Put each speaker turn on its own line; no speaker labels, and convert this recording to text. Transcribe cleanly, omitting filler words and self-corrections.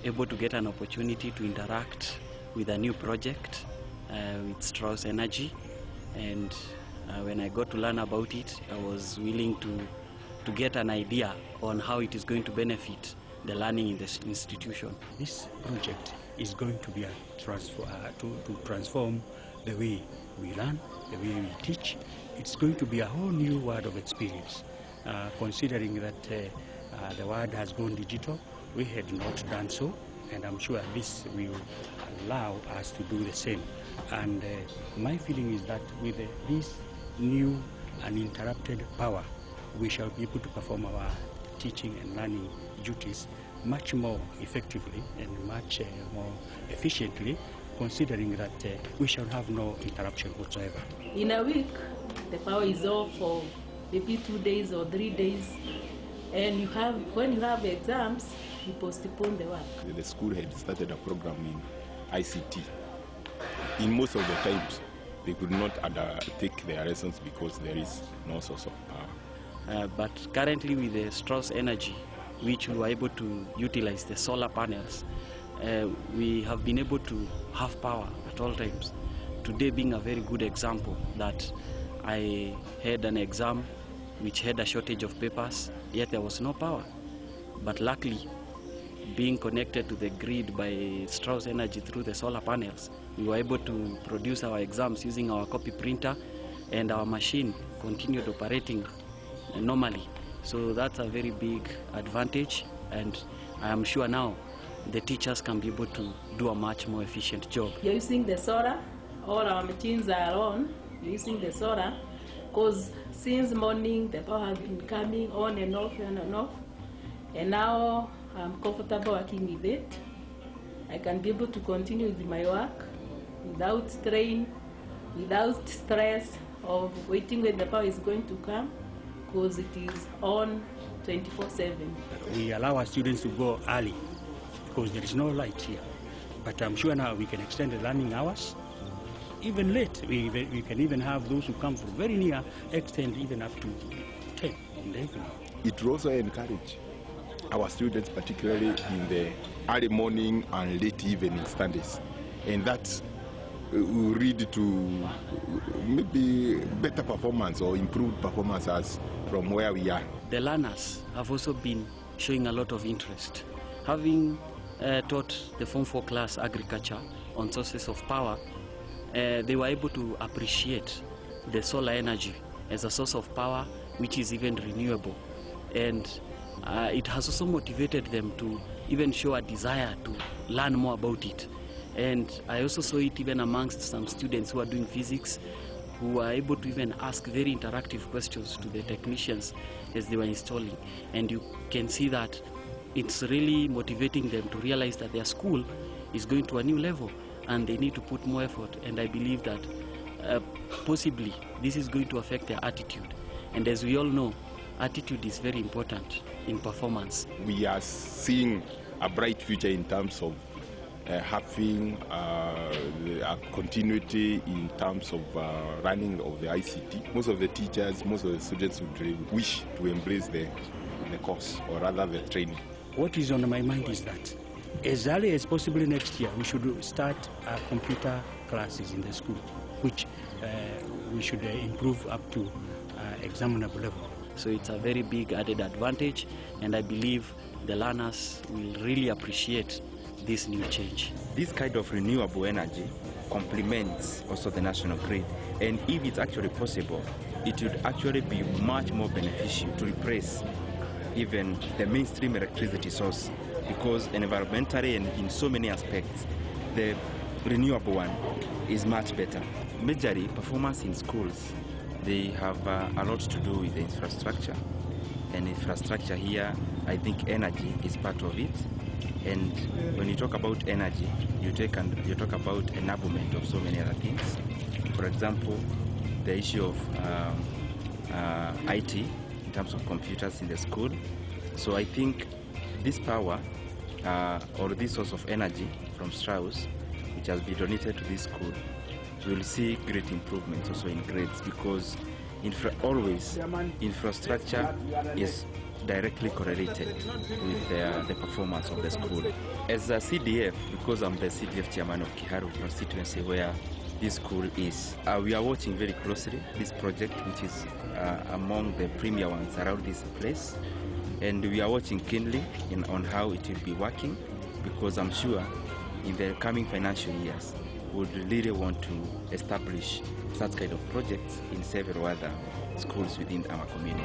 able to get an opportunity to interact with a new project with Strauss Energy, and when I got to learn about it, I was willing to get an idea on how it is going to benefit the learning in this institution.
This project is going to be to transform the way we learn, the way we teach. It's going to be a whole new world of experience, considering that the world has gone digital. We had not done so, and I'm sure this will allow us to do the same. And my feeling is that with this new uninterrupted power, we shall be able to perform our teaching and learning duties much more effectively and much more efficiently, considering that we shall have no interruption whatsoever.
In a week, the power is off for maybe 2 days or 3 days, and when you have exams, you postpone the work.
The school had started a program in ICT. In most of the times, they could not take their lessons because there is no source of power.
But currently with the Strauss Energy, which we were able to utilize the solar panels, we have been able to have power at all times. Today being a very good example that I had an exam which had a shortage of papers, yet there was no power. But luckily, being connected to the grid by Strauss Energy through the solar panels, we were able to produce our exams using our copy printer, and our machine continued operating normally. So that's a very big advantage, and I am sure now the teachers can be able to do a much more efficient job.
You're using the solar, all our machines are on, using the solar, because since morning the power has been coming on and off and off, and now I'm comfortable working with it. I can be able to continue with my work without strain, without stress of waiting when the power is going to come, because it is on 24/7.
We allow our students to go early because there is no light here. But I'm sure now we can extend the learning hours. Even late, we can even have those who come from very near extend even up to 10 in the evening.
It will also encourage our students, particularly in the early morning and late evening studies, and that will lead to maybe better performance or improved performances from where we are.
The learners have also been showing a lot of interest. Having taught the Form 4 class agriculture on sources of power, they were able to appreciate the solar energy as a source of power which is even renewable, and it has also motivated them to even show a desire to learn more about it. And I also saw it even amongst some students who are doing physics, who are able to even ask very interactive questions to the technicians as they were installing. And you can see that it's really motivating them to realize that their school is going to a new level and they need to put more effort. And I believe that possibly this is going to affect their attitude. And as we all know, attitude is very important in performance.
We are seeing a bright future in terms of having a continuity in terms of running of the ICT. Most of the teachers, most of the students would wish to embrace the course, or rather the training.
What is on my mind is that as early as possible next year, we should start computer classes in the school, which we should improve up to examinable level.
So it's a very big added advantage, and I believe the learners will really appreciate this new change.
This kind of renewable energy complements also the national grid, and if it's actually possible, it would actually be much more beneficial to replace even the mainstream electricity source, because environmentally and in so many aspects, the renewable one is much better. Majorly, performance in schools, they have a lot to do with the infrastructure. And infrastructure here, I think energy is part of it. And when you talk about energy, you talk about enablement of so many other things. For example, the issue of IT in terms of computers in the school. So I think this power or this source of energy from Strauss, which has been donated to this school, will see great improvements also in grades, because always infrastructure is directly correlated with the performance of the school. As a CDF, because I'm the CDF chairman of Kiharu constituency where this school is, we are watching very closely this project, which is among the premier ones around this place, and we are watching keenly on how it will be working, because I'm sure in the coming financial years we would really want to establish such kind of projects in several other schools within our community.